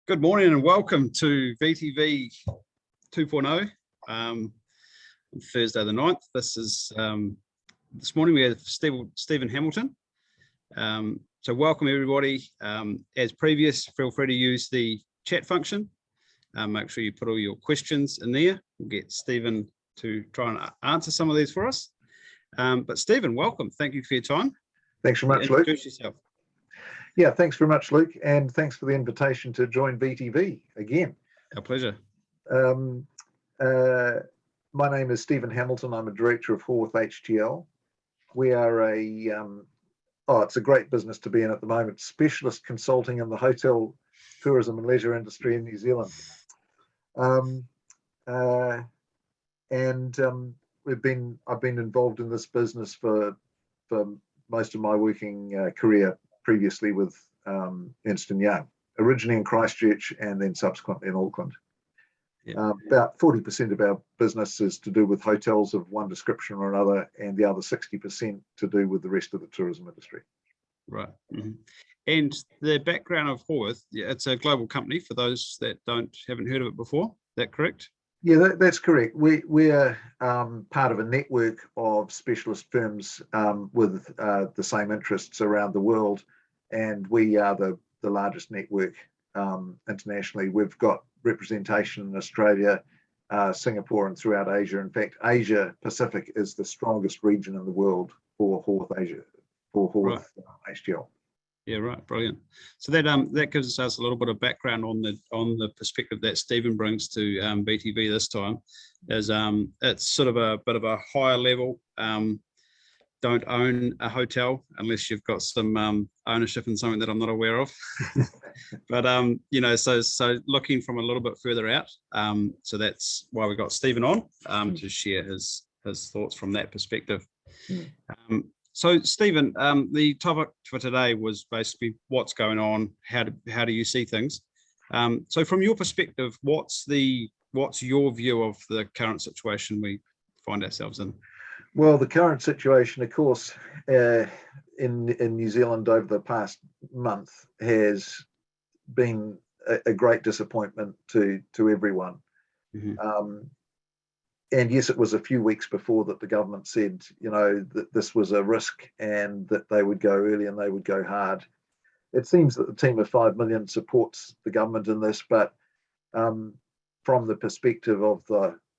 Good morning and welcome to VTV 2.0 on Thursday the 9th. This morning we have Stephen Hamilton. So welcome everybody. As previous, feel free to use the chat function. Make sure you put all your questions in there. We'll get Stephen to try and answer some of these for us. But Stephen, welcome. Thank you for your time. Thanks very much, Luke. Introduce yourself. Yeah, thanks very much, Luke, and thanks for the invitation to join VTV again. Our pleasure. My name is Stephen Hamilton. I'm a director of Horwarth HTL. We are it's a great business to be in at the moment, specialist consulting in the hotel, tourism and leisure industry in New Zealand. I've been involved in this business for most of my working career previously with Ernst & Young, originally in Christchurch and then subsequently in Auckland. Yeah. About 40% of our business is to do with hotels of one description or another, and the other 60% to do with the rest of the tourism industry. Right. Mm-hmm. And the background of Horwarth, it's a global company for those that haven't heard of it before. Is that correct? Yeah, that's correct. We're part of a network of specialist firms with the same interests around the world, and we are the largest network internationally. We've got representation in Australia, Singapore, and throughout Asia. In fact, Asia Pacific is the strongest region in the world for Horwarth HTL. Yeah, right, brilliant. So that gives us a little bit of background on the perspective that Stephen brings to VTV this time. As it's sort of a bit of a higher level. Don't own a hotel unless you've got some ownership in something that I'm not aware of. But so looking from a little bit further out. So that's why we got Stephen on to share his thoughts from that perspective. So Stephen, the topic for today was basically what's going on, how do you see things? So from your perspective, what's your view of the current situation we find ourselves in? Well, the current situation, of course, in New Zealand over the past month has been a great disappointment to everyone. Mm-hmm. And yes, it was a few weeks before that the government said, that this was a risk and that they would go early and they would go hard. It seems that the team of 5 million supports the government in this, but from the perspective of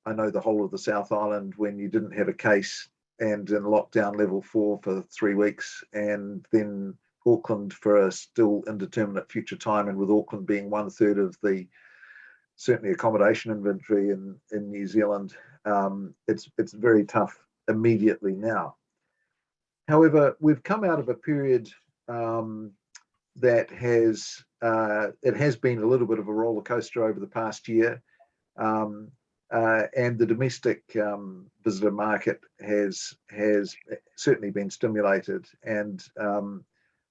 I know the whole of the South Island, when you didn't have a case and in lockdown level 4 for 3 weeks, and then Auckland for a still indeterminate future time, and with Auckland being 1/3 of the certainly accommodation inventory in New Zealand, it's very tough immediately now. However, we've come out of a period that has been a little bit of a roller coaster over the past year, and the domestic visitor market has certainly been stimulated, and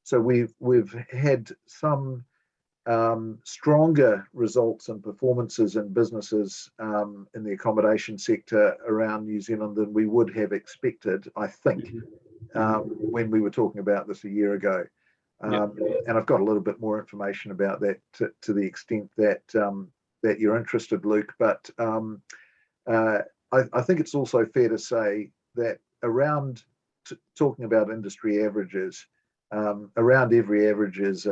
so we've had some stronger results and performances in businesses in the accommodation sector around New Zealand than we would have expected, I think, when we were talking about this a year ago. And I've got a little bit more information about that to the extent that you're interested, Luke. But I think it's also fair to say that around talking about industry averages, around every average is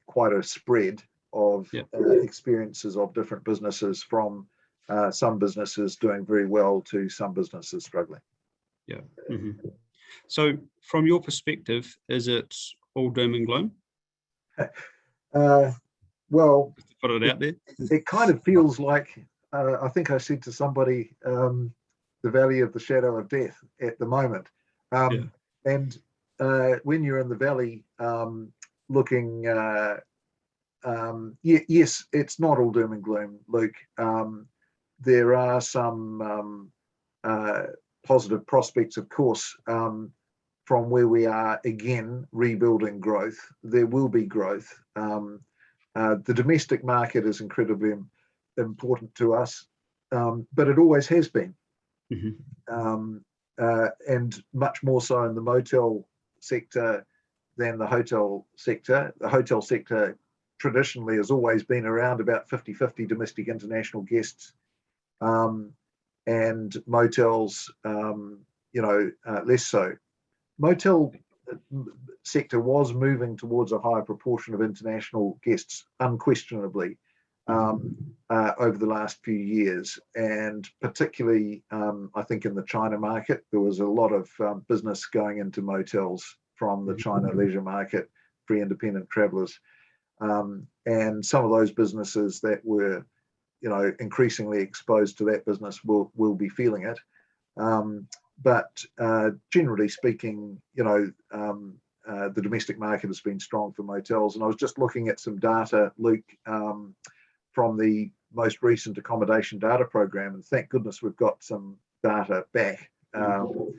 quite a spread of experiences of different businesses, from some businesses doing very well to some businesses struggling. Yeah. Mm-hmm. So from your perspective, is it all doom and gloom? Well, just to put it out there, it kind of feels like, I think I said to somebody, the valley of the shadow of death at the moment. And when you're in the valley, looking, yes, it's not all doom and gloom, Luke. There are some positive prospects, of course, from where we are again rebuilding growth. There will be growth. The domestic market is incredibly important to us, but it always has been. Mm-hmm. And much more so in the motel sector than the hotel sector. The hotel sector traditionally has always been around about 50-50 domestic international guests, and motels, less so. Motel sector was moving towards a higher proportion of international guests, unquestionably, over the last few years, and particularly, I think in the China market, there was a lot of business going into motels from the China leisure market for independent travellers, and some of those businesses that were, increasingly exposed to that business will be feeling it. But generally speaking, the domestic market has been strong for motels. And I was just looking at some data, Luke, from the most recent accommodation data program, and thank goodness we've got some data back over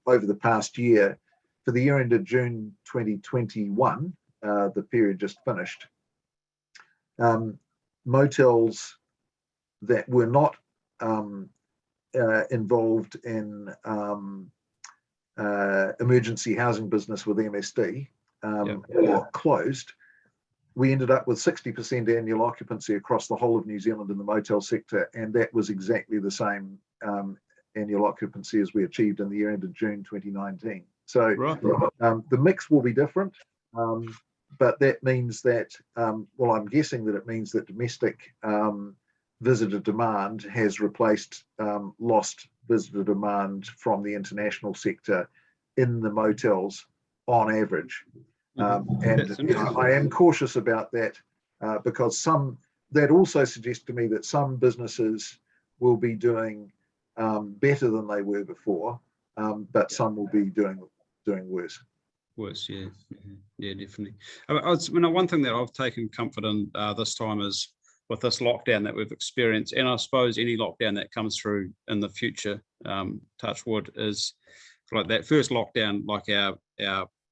the past year. For the year ended June 2021, the period just finished, motels that were not involved in emergency housing business with MSD or closed, we ended up with 60% annual occupancy across the whole of New Zealand in the motel sector, and that was exactly the same annual occupancy as we achieved in the year ended June 2019. So the mix will be different, but that means that, well, I'm guessing that it means that domestic visitor demand has replaced lost visitor demand from the international sector in the motels on average. And I am cautious about that because that also suggests to me that some businesses will be doing better than they were before, but some will be doing worse. Worse, yeah, yeah, definitely. One thing that I've taken comfort in this time is with this lockdown that we've experienced, and I suppose any lockdown that comes through in the future, touch wood, is like that first lockdown, like our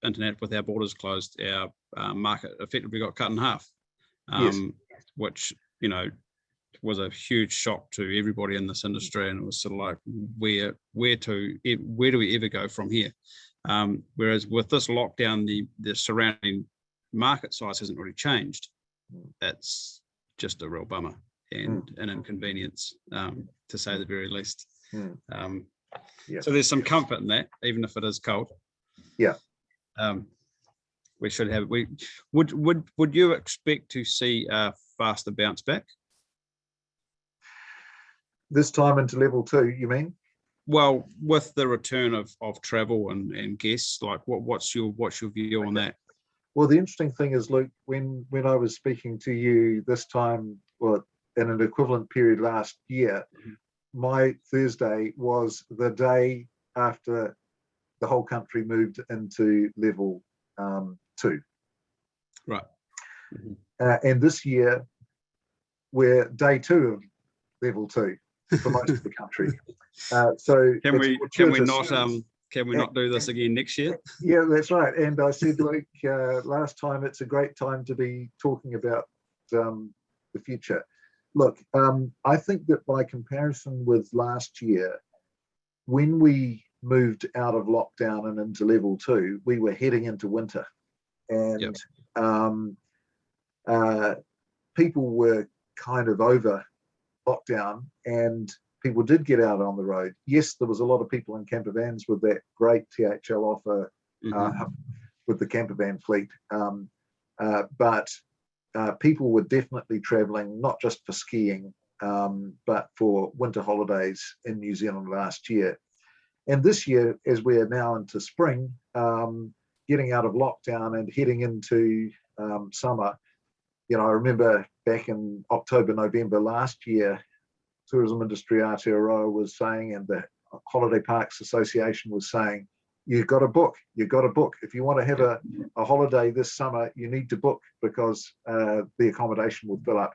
internet with our borders closed, our market effectively got cut in half, which, was a huge shock to everybody in this industry, and it was sort of like, where do we ever go from here? Whereas with this lockdown, the surrounding market size hasn't really changed. That's just a real bummer and an inconvenience, to say the very least. So there's some comfort in that, even if it is cold. Yeah. We should have. Would you expect to see a faster bounce back this time into level 2? You mean? Well, with the return of travel and guests, like what's your view on that? Well, the interesting thing is, Luke, when I was speaking to you this time, well, in an equivalent period last year, my Thursday was the day after the whole country moved into level 2. Right. And this year, we're day 2 of level 2 for most of the country. So can we not do this again next year? Yeah, that's right. And I said, like last time, it's a great time to be talking about the future. Look, I think that by comparison with last year, when we moved out of lockdown and into level 2, we were heading into winter, and people were kind of over lockdown, and people did get out on the road. Yes, there was a lot of people in camper vans with that great THL offer with the camper van fleet, but people were definitely travelling not just for skiing, but for winter holidays in New Zealand last year. And this year, as we are now into spring, getting out of lockdown and heading into summer, I remember back in October, November last year, Tourism Industry Aotearoa was saying, and the Holiday Parks Association was saying, you've got to book. If you want to have a holiday this summer, you need to book, because the accommodation will fill up.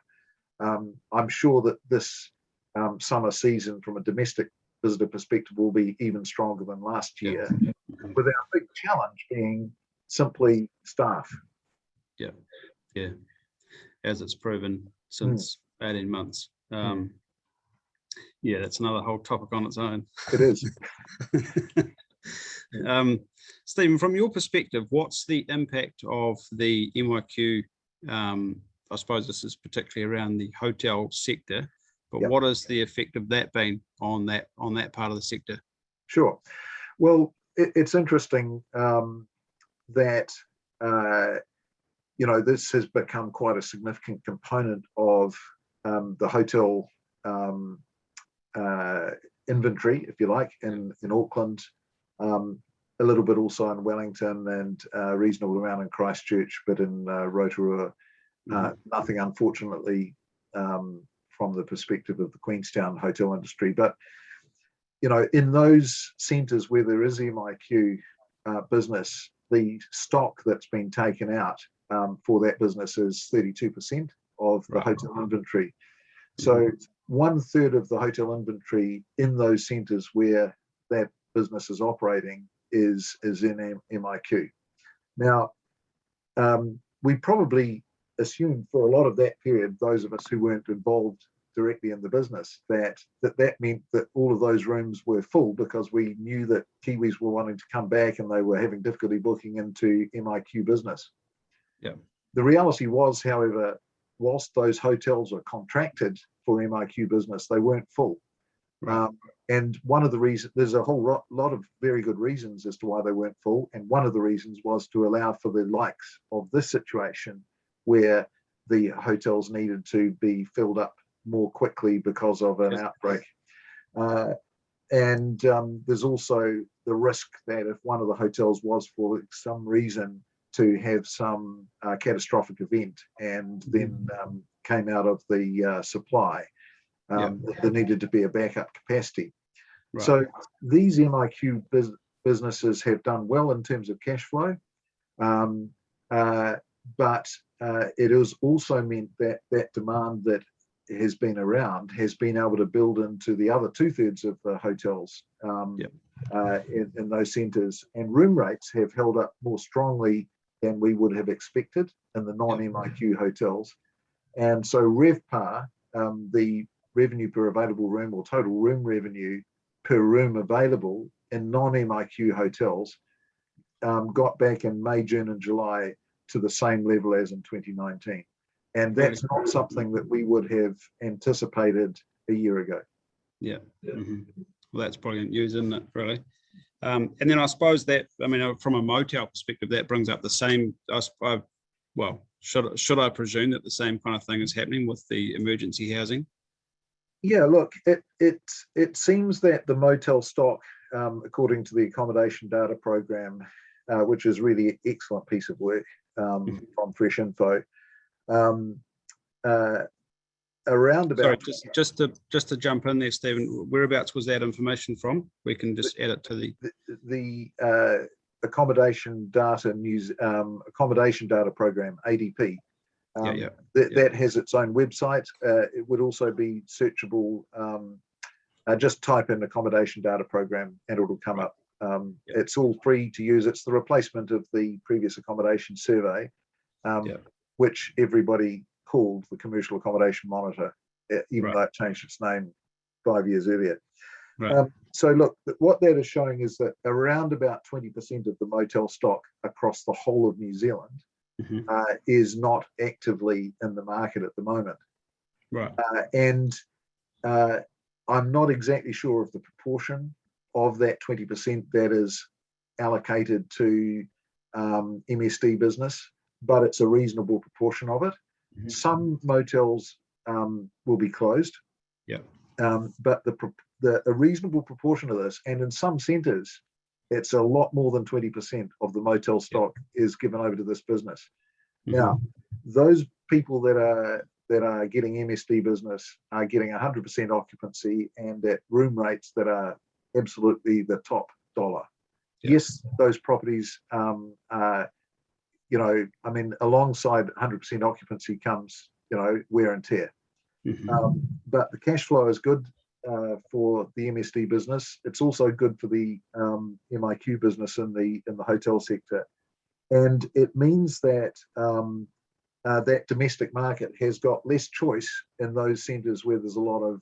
I'm sure that this summer season, from a domestic visitor perspective, will be even stronger than last year, with our big challenge being simply staff. Yeah, as it's proven since 18 months. Yeah, that's another whole topic on its own. It is. Stephen, from your perspective, what's the impact of the MIQ I suppose this is particularly around the hotel sector, but Yep. what has the effect of that been on that part of the sector? Sure. Well, it's interesting that this has become quite a significant component of the hotel inventory, if you like, in Auckland, a little bit also in Wellington, and a reasonable amount in Christchurch, but in Rotorua, nothing, unfortunately, from the perspective of the Queenstown hotel industry. But in those centres where there is MIQ business, the stock that's been taken out for that business is 32% of the hotel inventory. So 1/3 of the hotel inventory in those centres where that business is operating is in MIQ. Now, we probably assumed for a lot of that period, those of us who weren't involved directly in the business, that meant that all of those rooms were full, because we knew that Kiwis were wanting to come back and they were having difficulty booking into MIQ business. Yeah. The reality was, however, whilst those hotels are contracted for MIQ business, they weren't full. Right. And one of the reasons, there's a whole lot of very good reasons as to why they weren't full. And one of the reasons was to allow for the likes of this situation, where the hotels needed to be filled up more quickly because of an outbreak. And there's also the risk that if one of the hotels was, for some reason, to have some catastrophic event and then came out of the supply, there needed to be a backup capacity. Right. So these MIQ businesses have done well in terms of cash flow, but it has also meant that that demand that has been around has been able to build into the other 2/3 of the hotels in those centres, and room rates have held up more strongly than we would have expected in the non-MIQ hotels. And so RevPAR, the revenue per available room, or total room revenue per room available in non-MIQ hotels, got back in May, June and July to the same level as in 2019. And that's not something that we would have anticipated a year ago. Yeah. Well, that's brilliant news, isn't it, really? And then I suppose that, from a motel perspective, that brings up the same, should I presume that the same kind of thing is happening with the emergency housing? Yeah, look, it seems that the motel stock, according to the accommodation data program, which is really an excellent piece of work from Fresh Info, around about. Sorry, just to jump in there, Stephen. Whereabouts was that information from? We can just add it to the accommodation data accommodation data program, ADP. That has its own website. It would also be searchable. Just type in accommodation data program and it'll come up. It's all free to use. It's the replacement of the previous accommodation survey, which everybody called the Commercial Accommodation Monitor, even though it changed its name 5 years earlier. Right. So look, what that is showing is that around about 20% of the motel stock across the whole of New Zealand is not actively in the market at the moment. Right. And I'm not exactly sure of the proportion of that 20% that is allocated to MSD business, but it's a reasonable proportion of it. Some motels will be closed, but a reasonable proportion of this, and in some centres, it's a lot more than 20% of the motel stock is given over to this business. Now, those people that are getting MSD business are getting 100% occupancy and at room rates that are absolutely the top dollar. Yes, those properties alongside 100% occupancy comes, wear and tear. But the cash flow is good for the MSD business. It's also good for the MIQ business in the hotel sector, and it means that that domestic market has got less choice in those centres where there's a lot of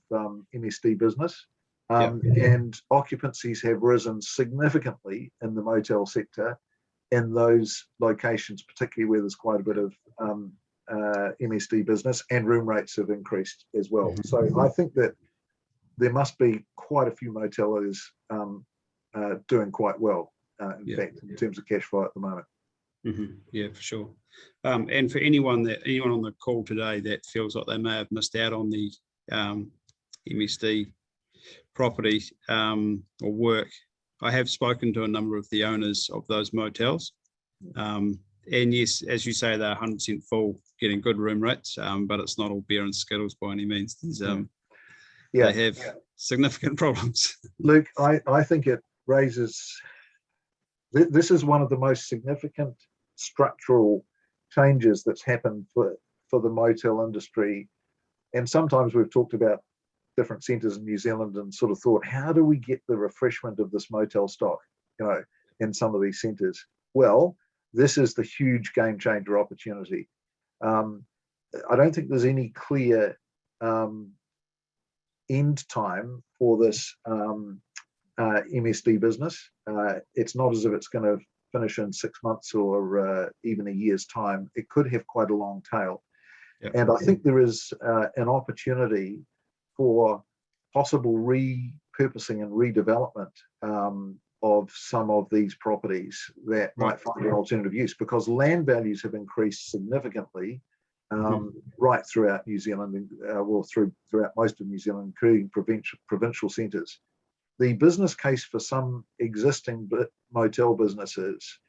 MSD business. And occupancies have risen significantly in the motel sector in those locations, particularly where there's quite a bit of MSD business, and room rates have increased as well. Mhm. So I think that there must be quite a few moteliers doing quite well, in fact, in terms of cash flow at the moment. Yeah, for sure. And for anyone on the call today that feels like they may have missed out on the MSD property or work, I have spoken to a number of the owners of those motels. And yes, as you say, they're 100% full, getting good room rates, but it's not all beer and skittles by any means. They have significant problems. Luke, I think it raises, this is one of the most significant structural changes that's happened for the motel industry. And sometimes we've talked about different centres in New Zealand and sort of thought, how do we get the refreshment of this motel stock, in some of these centres? Well, this is the huge game changer opportunity. I don't think there's any clear end time for this MSD business. It's not as if it's going to finish in 6 months or even a year's time. It could have quite a long tail. Yep. And I think there is an opportunity for possible repurposing and redevelopment of some of these properties that might find an alternative use, because land values have increased significantly right throughout New Zealand, throughout most of New Zealand, including provincial centres. The business case for some existing motel businesses,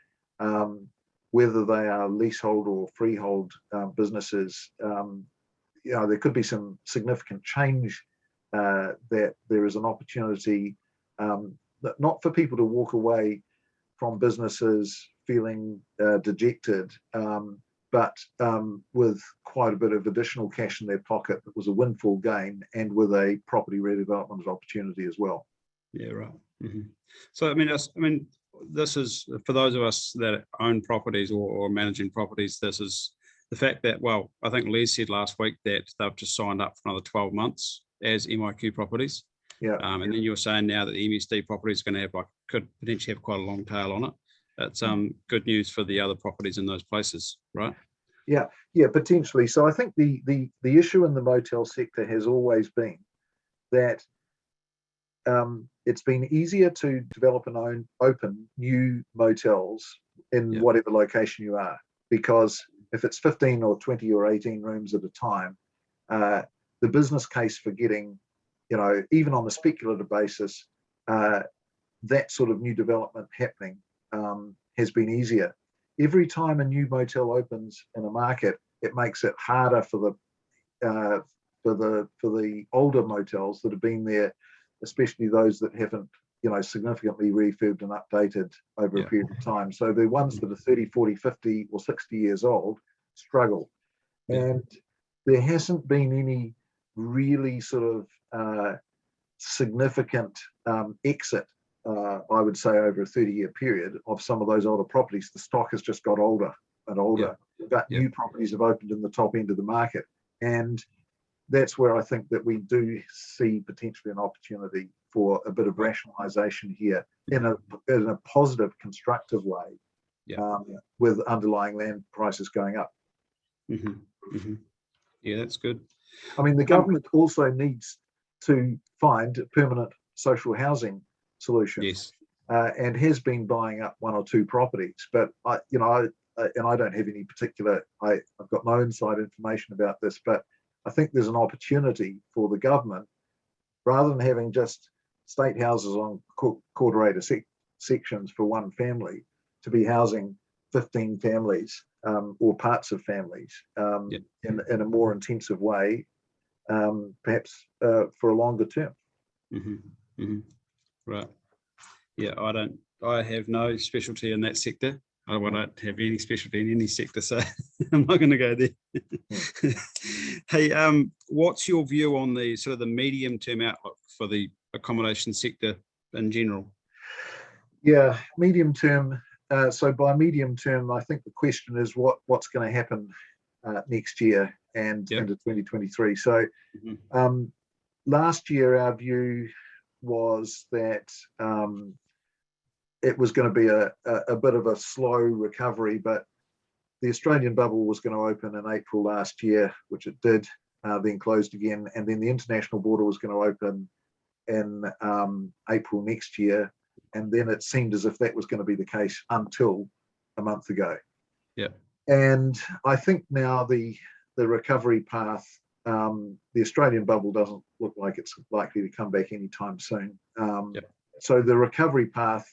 whether they are leasehold or freehold businesses, there could be some significant change, that there is an opportunity, not for people to walk away from businesses feeling dejected, but with quite a bit of additional cash in their pocket that was a windfall gain, and with a property redevelopment opportunity as well. Yeah, right. So I mean, this is for those of us that own properties or managing properties. This is the fact that, well, I think Les said last week that they've just signed up for another 12 months as MIQ properties. Yeah. And then you're saying now that the MSD property is going to have could potentially have quite a long tail on it. That's good news for the other properties in those places, right? Yeah, potentially. So I think the issue in the motel sector has always been that it's been easier to develop and open new motels in whatever location you are, because if it's 15 or 20 or 18 rooms at a time, the business case for getting, even on a speculative basis, that sort of new development happening has been easier. Every time a new motel opens in a market, it makes it harder for the older motels that have been there, especially those that haven't, significantly refurbed and updated over a period of time. So the ones that are 30, 40, 50 or 60 years old struggle. And there hasn't been any really sort of significant exit, I would say, over a 30-year period of some of those older properties. The stock has just got older and older, but new properties have opened in the top end of the market. And that's where I think that we do see potentially an opportunity for a bit of rationalisation here in a positive, constructive way, with underlying land prices going up. Yeah, that's good. I mean, the government also needs to find permanent social housing solutions, and has been buying up one or two properties. But I don't have any particular. I've got no inside information about this, but I think there's an opportunity for the government, rather than having just state houses on quarter-acre sections for one family, to be housing 15 families or parts of families in a more intensive way, perhaps for a longer term. Right. Yeah, I have no specialty in that sector. I don't have any specialty in any sector, so I'm not going to go there. Hey, what's your view on the sort of the medium-term outlook for the accommodation sector in general? Yeah, medium term. So by medium term, I think the question is what's going to happen next year and into 2023. So last year, our view was that it was going to be a bit of a slow recovery, but the Australian bubble was going to open in April last year, which it did, then closed again. And then the international border was going to open in April next year. And then it seemed as if that was going to be the case until a month ago. Yeah. And I think now the recovery path, the Australian bubble doesn't look like it's likely to come back anytime soon. So the recovery path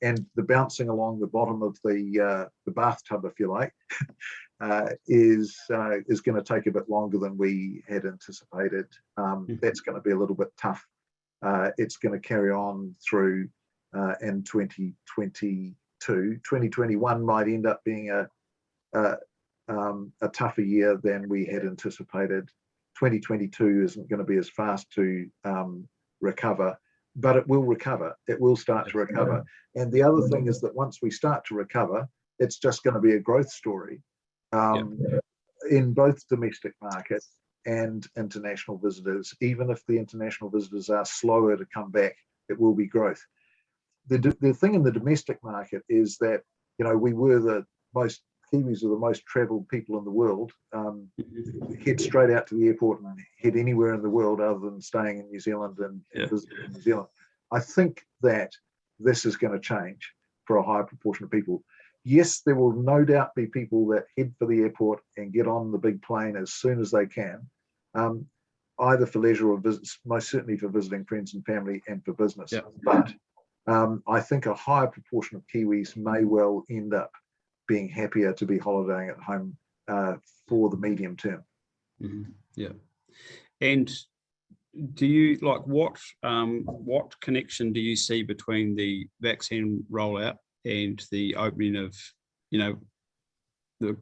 and the bouncing along the bottom of the bathtub, if you like, is going to take a bit longer than we had anticipated. That's going to be a little bit tough. It's going to carry on through in 2022. 2021 might end up being a tougher year than we had anticipated. 2022 isn't going to be as fast to recover, but it will recover. It will start to recover. And the other thing is that once we start to recover, it's just going to be a growth story in both domestic markets and international visitors. Even if the international visitors are slower to come back, it will be growth. The thing in the domestic market is that, we were Kiwis are the most traveled people in the world, head straight out to the airport and head anywhere in the world other than staying in New Zealand and visiting New Zealand. I think that this is going to change for a high proportion of people. Yes, there will no doubt be people that head for the airport and get on the big plane as soon as they can, either for leisure or business, most certainly for visiting friends and family and for business. But I think a higher proportion of Kiwis may well end up being happier to be holidaying at home for the medium term. Yeah. And do you what connection do you see between the vaccine rollout and the opening of,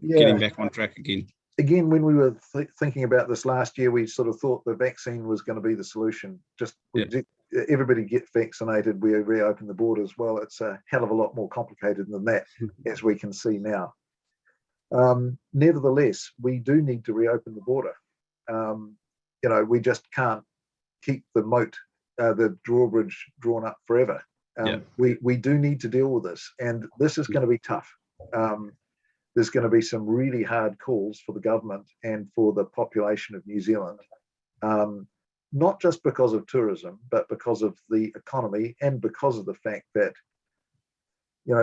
getting back on track again? Again, when we were thinking about this last year, we sort of thought the vaccine was going to be the solution. Everybody get vaccinated, we reopen the borders. Well, it's a hell of a lot more complicated than that, as we can see now. Nevertheless, we do need to reopen the border. We just can't keep the moat, the drawbridge drawn up forever. We do need to deal with this, and this is going to be tough. There's going to be some really hard calls for the government and for the population of New Zealand, not just because of tourism, but because of the economy and because of the fact that,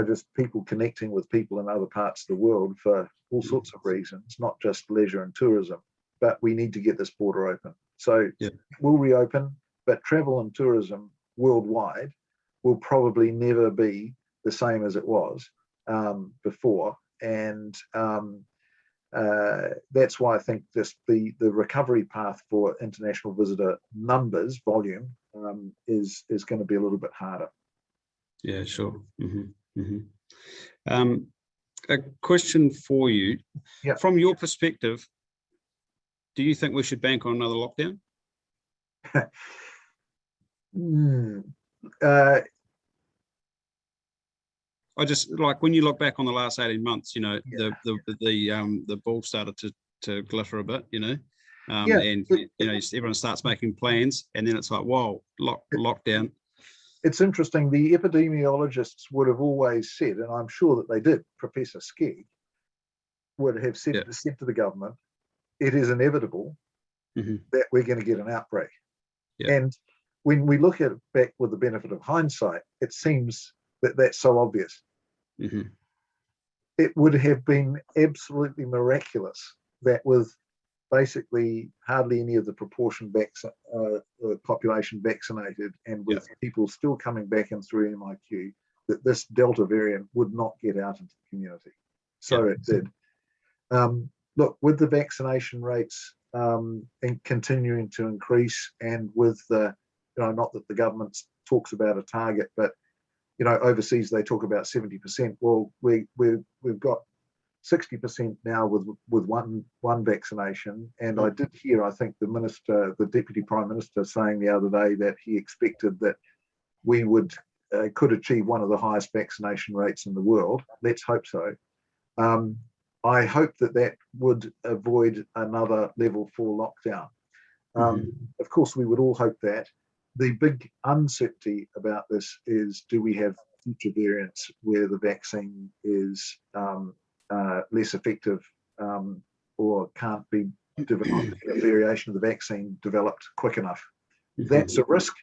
just people connecting with people in other parts of the world for all sorts of reasons, not just leisure and tourism. But we need to get this border open. So we'll reopen, but travel and tourism worldwide will probably never be the same as it was before. And that's why I think the recovery path for international visitor numbers, volume, is going to be a little bit harder. Yeah, sure. A question for you. From your perspective, do you think we should bank on another lockdown? I just when you look back on the last 18 months, the ball started to glitter a bit, and everyone starts making plans, and then it's like, whoa, lockdown. It's interesting. The epidemiologists would have always said, and I'm sure that they did, Professor Skegg would have said to the government, it is inevitable that we're going to get an outbreak. And when we look at it back with the benefit of hindsight, it seems that that's so obvious. It would have been absolutely miraculous that with basically hardly any of the population vaccinated, and with people still coming back in through MIQ, that this Delta variant would not get out into the community. So it did. Look, with the vaccination rates continuing to increase, and with the, not that the government talks about a target, but overseas they talk about 70%. Well, we've got 60% now with one vaccination, and I did hear, I think the Deputy Prime Minister saying the other day that he expected that we could achieve one of the highest vaccination rates in the world. Let's hope so. I hope that would avoid another level 4 lockdown. Of course, we would all hope that. The big uncertainty about this is, do we have future variants where the vaccine is less effective or can't be developed, a variation of the vaccine developed quick enough. That's a risk,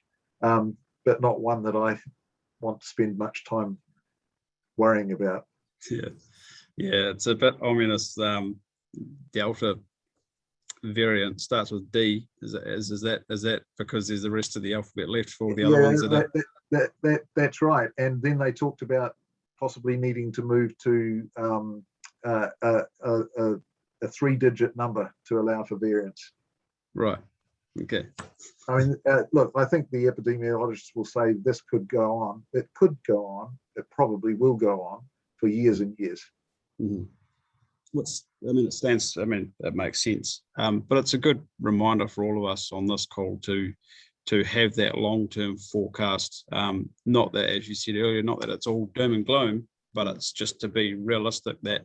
but not one that I want to spend much time worrying about. Yeah, it's a bit ominous. Delta variant starts with D. Is that because there's the rest of the alphabet left for the other ones? That's right. And then they talked about possibly needing to move to a 3-digit number to allow for variants. Right. Okay. I mean, look, I think the epidemiologists will say this could go on. It could go on. It probably will go on for years and years. Mm-hmm. It makes sense. But it's a good reminder for all of us on this call to have that long-term forecast. Not that, as you said earlier, not that it's all doom and gloom, but it's just to be realistic that,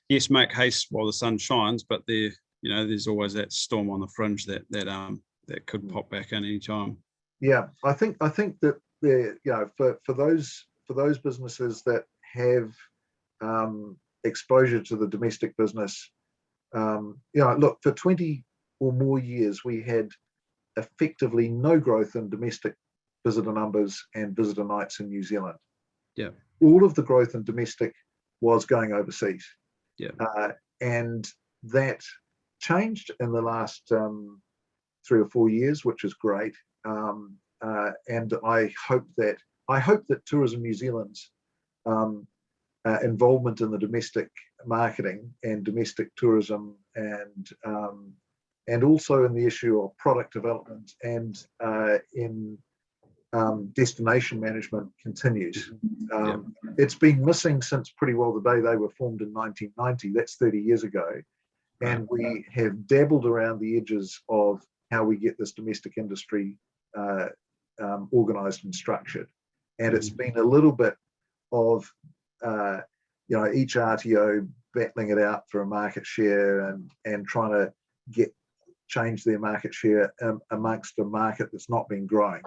yes, make haste while the sun shines, but there's always that storm on the fringe that could pop back in any time. Yeah, I think that for those businesses that have exposure to the domestic business, look, for 20 or more years we had effectively no growth in domestic visitor numbers and visitor nights in New Zealand. Yeah, all of the growth in domestic was going overseas. Yeah, and that changed in the last 3 or 4 years, which is great. And I hope that Tourism New Zealand's involvement in the domestic marketing and domestic tourism and also in the issue of product development and in destination management continues. It's been missing since pretty well the day they were formed in 1990. That's 30 years ago. And we have dabbled around the edges of how we get this domestic industry organized and structured. And it's been a little bit of each RTO battling it out for a market share and trying to change their market share amongst a market that's not been growing.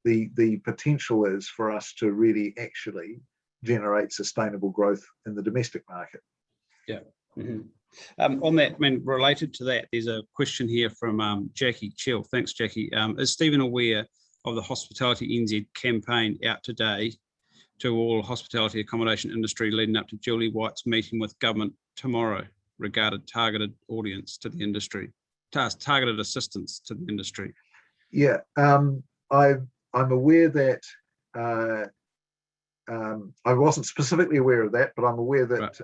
The potential is for us to really actually generate sustainable growth in the domestic market. Yeah. On that, related to that, there's a question here from Jackie Chill. Thanks, Jackie. Is Stephen aware of the Hospitality NZ campaign out today to all hospitality accommodation industry leading up to Julie White's meeting with government tomorrow regarding targeted audience to the industry, targeted assistance to the industry? Yeah, I'm aware that I wasn't specifically aware of that, but I'm aware that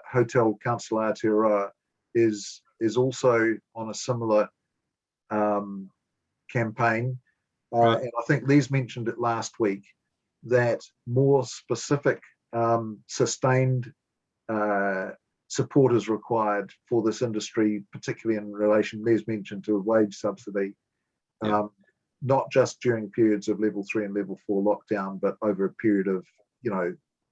Hotel Council Aotearoa is also on a similar campaign. And I think Les mentioned it last week, that more specific sustained support is required for this industry, particularly in relation, Les mentioned, to a wage subsidy, not just during periods of level 3 and level 4 lockdown, but over a period of,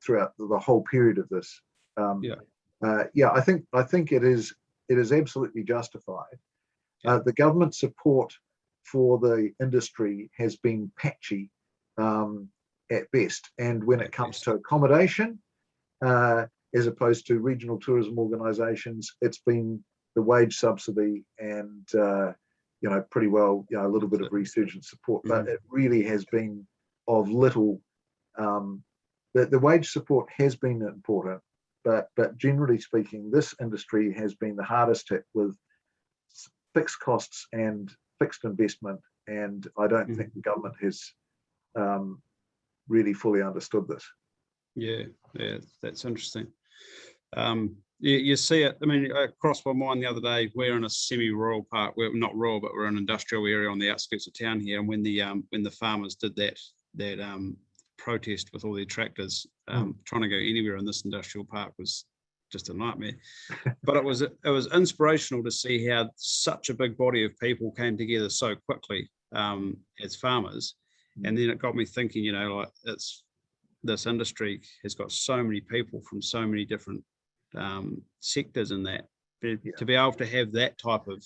throughout the whole period of this. I think it is absolutely justified. The government support for the industry has been patchy at best, and when it comes to accommodation, as opposed to regional tourism organisations, it's been the wage subsidy and pretty well a little bit of resurgent support, but it really has been of little. The wage support has been important, but generally speaking, this industry has been the hardest hit with fixed costs and fixed investment, and I don't think the government has really fully understood this. Yeah, that's interesting. You see it. It crossed my mind the other day. We're in a semi-rural part. We're not rural, but we're in an industrial area on the outskirts of town here. And when the farmers did that protest with all their tractors, trying to go anywhere in this industrial park was just a nightmare. But it was inspirational to see how such a big body of people came together so quickly as farmers. And then it got me thinking, this industry has got so many people from so many different sectors in that. To be able to have that type of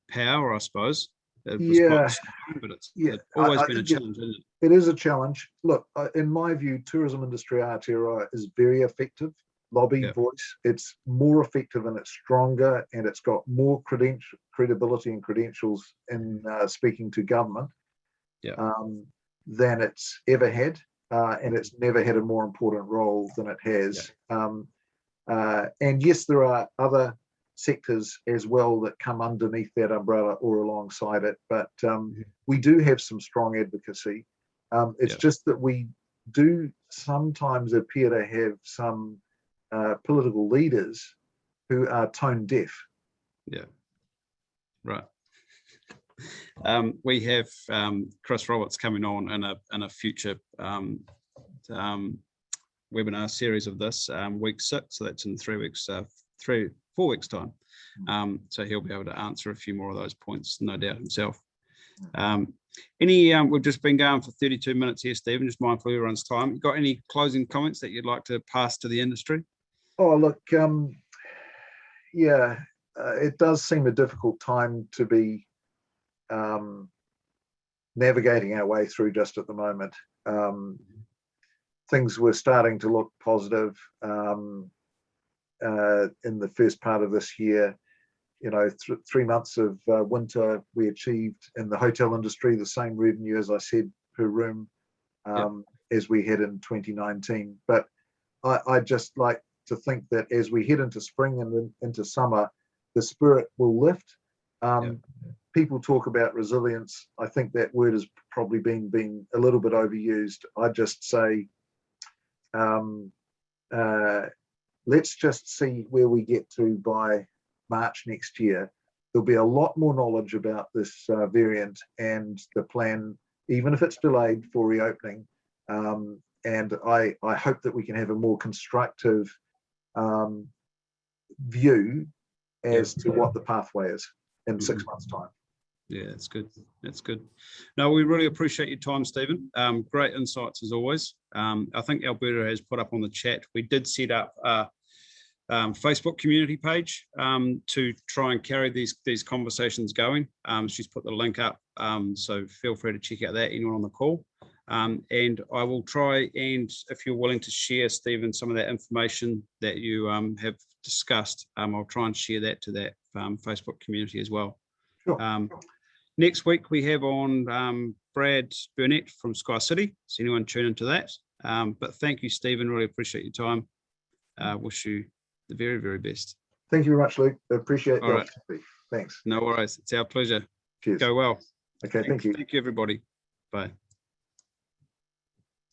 power, I suppose, It was quite Yeah, strong, but it's yeah. always I been a think challenge, isn't it? it is a challenge. Look, in my view, tourism industry Aotearoa is very effective lobby Yeah. voice. It's more effective and it's stronger and it's got more credibility and credentials in speaking to government Yeah. than it's ever had. And it's never had a more important role than it has. Yeah. And yes, there are other sectors as well that come underneath that umbrella or alongside it, but we do have some strong advocacy. It's just that we do sometimes appear to have some political leaders who are tone deaf. Yeah, right. We have Chris Roberts coming on in a future webinar series of this week 6, so that's in 3 weeks, 4 weeks time. So he'll be able to answer a few more of those points, no doubt himself. We've just been going for 32 minutes here, Stephen, just mindful of everyone's time. You got any closing comments that you'd like to pass to the industry? Oh, look, yeah, it does seem a difficult time to be navigating our way through just at the moment. Things were starting to look positive in the first part of this year. You know, 3 months of winter, we achieved in the hotel industry the same revenue, as I said, per room as we had in 2019. But I just like to think that as we head into spring and into summer, the spirit will lift. People talk about resilience. I think that word has probably been a little bit overused. I just say, let's just see where we get to by March next year. There'll be a lot more knowledge about this variant and the plan, even if it's delayed, for reopening. And I hope that we can have a more constructive view as to what the pathway is in 6 months' time. Yeah, that's good. That's good. No, we really appreciate your time, Stephen. Great insights as always. I think Alberta has put up on the chat. We did set up a Facebook community page to try and carry these conversations going. She's put the link up, so feel free to check out that, anyone on the call. And I will try, and if you're willing to share, Stephen, some of that information that you have discussed, I'll try and share that to that Facebook community as well. Sure. Next week, we have on Brad Burnett from Sky City. So anyone tune into that. But thank you, Stephen. Really appreciate your time. Wish you the very, very best. Thank you very much, Luke. I appreciate the All right. opportunity. Thanks. No worries. It's our pleasure. Cheers. Go well. Okay, thank you. Thank you, everybody. Bye.